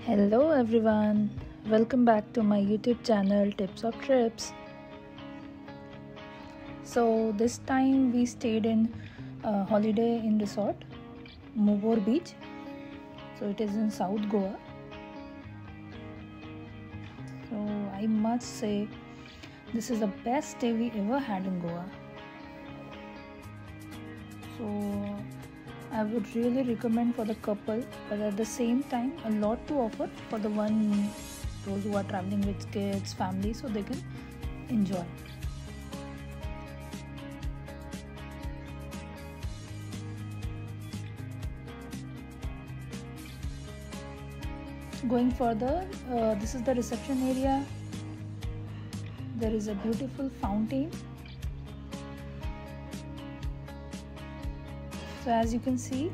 Hello everyone, welcome back to my YouTube channel Tips of Trips. So this time we stayed in a holiday in resort Mobor beach. So it is in South Goa. So I must say this is the best stay we ever had in Goa. So I would really recommend for the couple, but at the same time a lot to offer for those who are traveling with kids, family, so they can enjoy. Going further, this is the reception area. There is a beautiful fountain. So as you can see,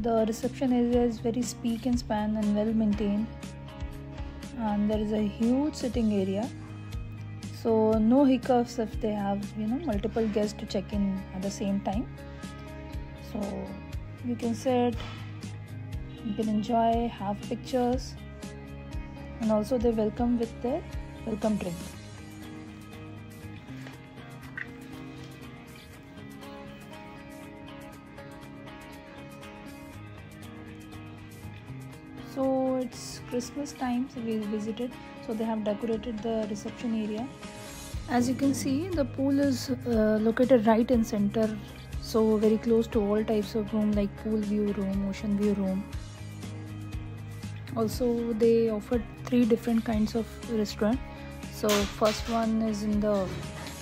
the reception area is very speak and span and well maintained, and there is a huge sitting area, so no hiccups if they have multiple guests to check in at the same time. So you can sit, you can enjoy, have pictures, and also they welcome with their welcome drink. So it's Christmas time, so we visited. So they have decorated the reception area. As you can see, the pool is located right in center, so very close to all types of room like pool view room, ocean view room. Also they offered 3 different kinds of restaurant. So first one is in the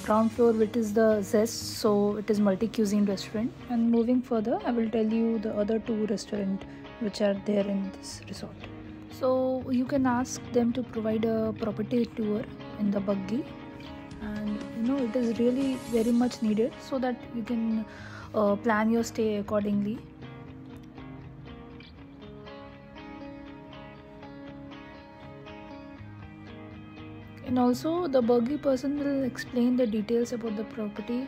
ground floor, which is the Zest, so it is multi-cuisine restaurant. And moving further, I will tell you the other 2 restaurants which are there in this resort. So you can ask them to provide a property tour in the buggy, and it is really very much needed so that you can plan your stay accordingly. And also the buggy person will explain the details about the property.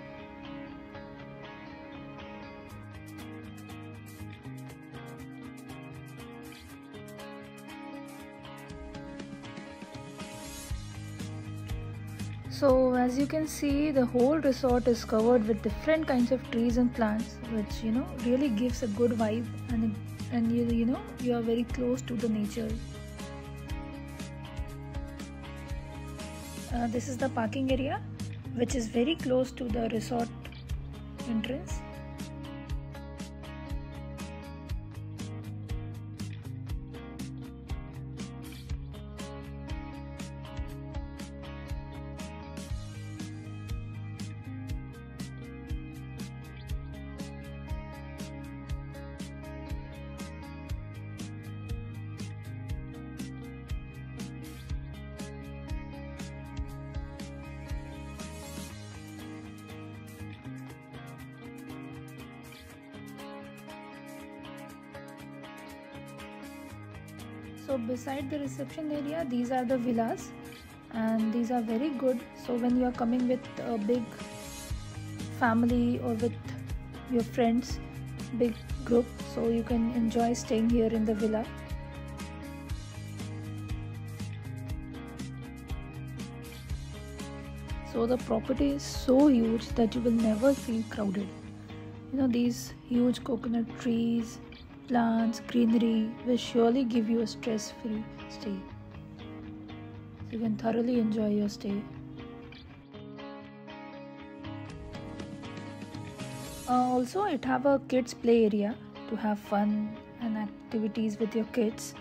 So as you can see, the whole resort is covered with different kinds of trees and plants, which really gives a good vibe, and you are very close to the nature. This is the parking area, which is very close to the resort entrance. So beside the reception area, these are the villas, and these are very good. So when you are coming with a big family or with your friends, big group, so you can enjoy staying here in the villa. So the property is so huge that you will never feel crowded. These huge coconut trees, plants, greenery will surely give you a stress-free stay. So you can thoroughly enjoy your stay. Also, it have a kids play area to have fun and activities with your kids.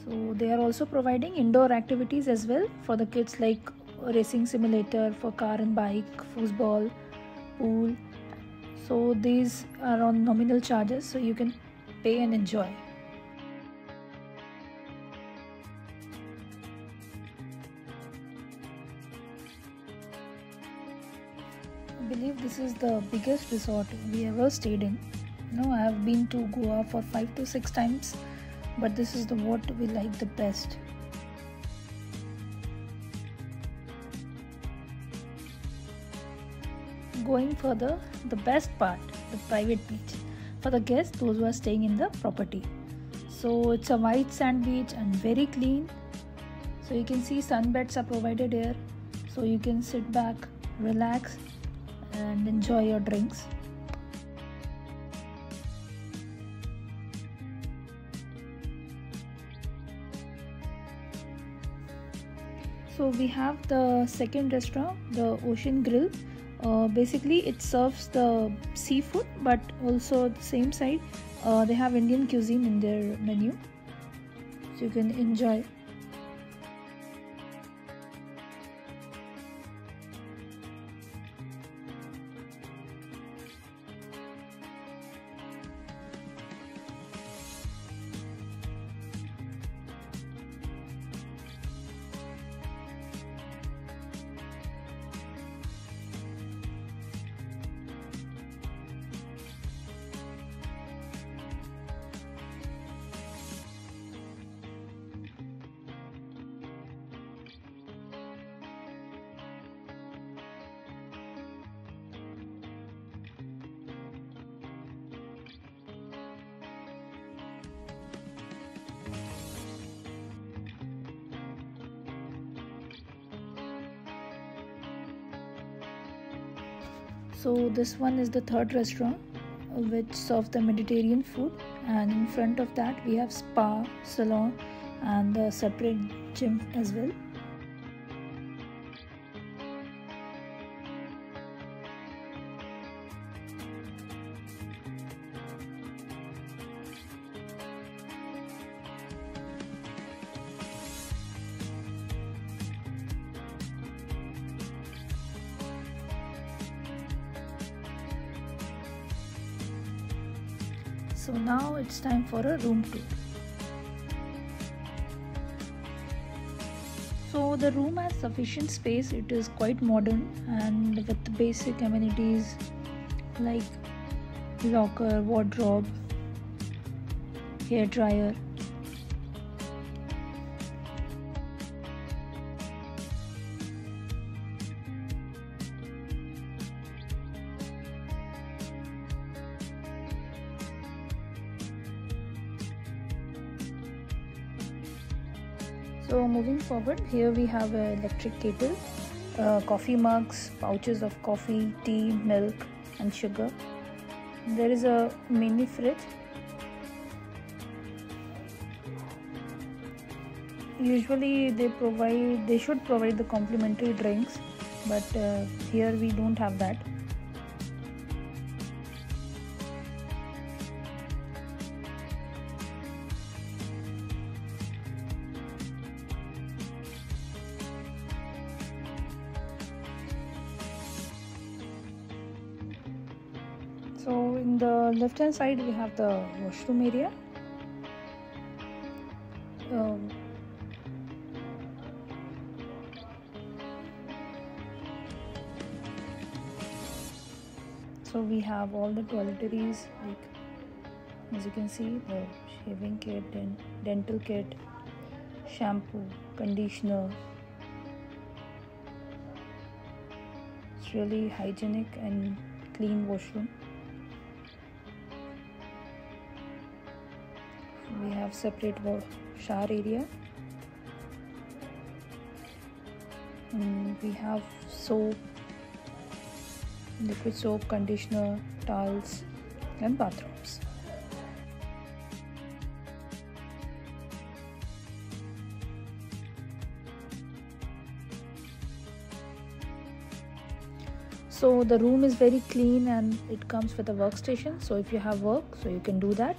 So they are also providing indoor activities as well for the kids, like a racing simulator for car and bike, foosball, pool. So these are on nominal charges, so you can pay and enjoy. I believe this is the biggest resort we ever stayed in. I have been to Goa for 5 to 6 times, but this is what we like the best. Going further, the best part, the private beach for the guests, those who are staying in the property. So it's a white sand beach and very clean. So you can see sunbeds are provided here, so you can sit back, relax and enjoy your drinks. So we have the second restaurant, the Ocean Grill. Basically it serves the seafood, but also at the same side they have Indian cuisine in their menu, so you can enjoy. So this one is the third restaurant which serves the Mediterranean food, and in front of that we have spa, salon and a separate gym as well. So now it's time for a room tour. So the room has sufficient space. It is quite modern and with basic amenities like locker, wardrobe, hair dryer. So moving forward, here we have an electric kettle, coffee mugs, pouches of coffee, tea, milk and sugar. There is a mini fridge. Usually they should provide the complimentary drinks, but here we don't have that. So in the left hand side we have the washroom area. So we have all the toiletries, like as you can see, the shaving kit and dental kit, shampoo, conditioner. It's really hygienic and clean washroom. We have separate shower area, and we have soap, liquid soap, conditioner, towels and bathrooms. So the room is very clean and it comes with a workstation, so if you have work, so you can do that.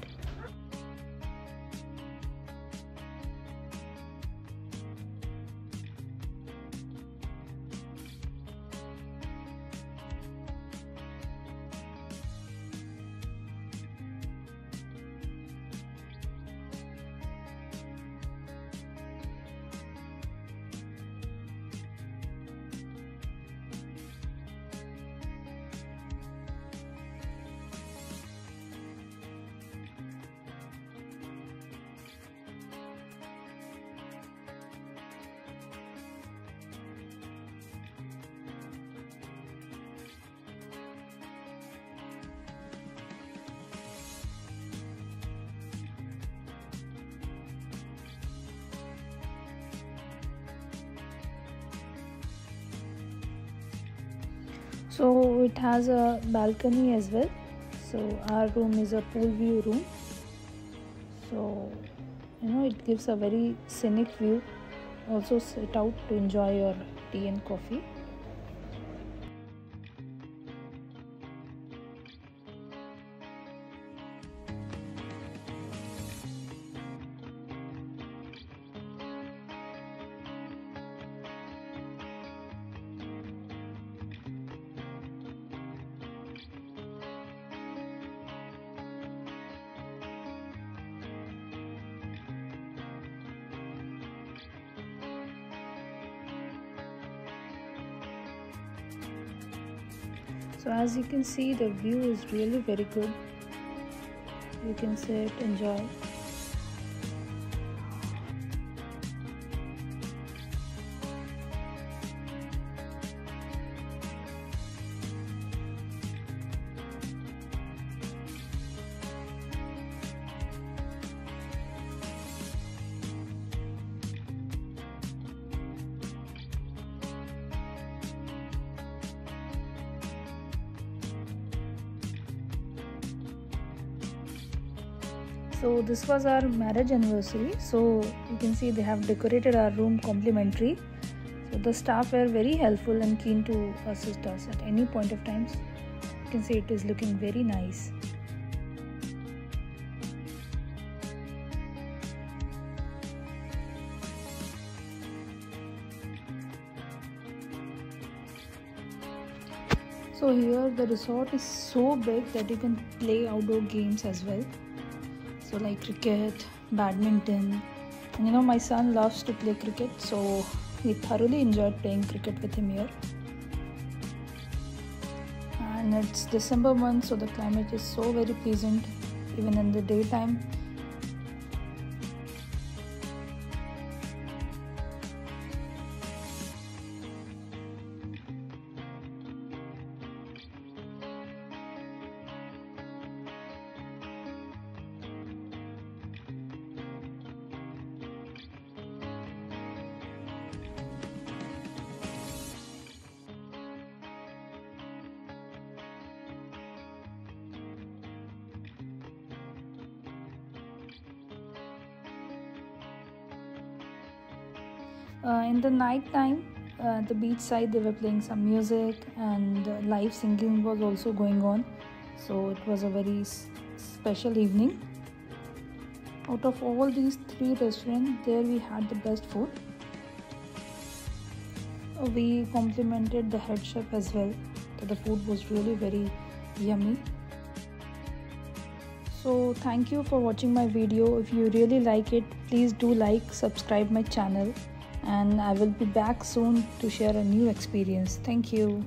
So it has a balcony as well. So our room is a pool view room, so it gives a very scenic view. Also sit out to enjoy your tea and coffee. So as you can see, the view is really very good. You can sit, enjoy. So this was our marriage anniversary. So you can see they have decorated our room complimentary. So the staff were very helpful and keen to assist us at any point of time. You can see it is looking very nice. So here the resort is so big that you can play outdoor games as well. So like cricket, badminton, and my son loves to play cricket, so we thoroughly enjoyed playing cricket with him here. And it's December month, so the climate is so very pleasant even in the daytime. In the night time, at the beach side, they were playing some music, and live singing was also going on. So it was a very special evening. Out of all these 3 restaurants, there we had the best food. We complimented the head chef as well. So the food was really very yummy. So thank you for watching my video. If you really like it, please do like, subscribe my channel, and I will be back soon to share a new experience. Thank you.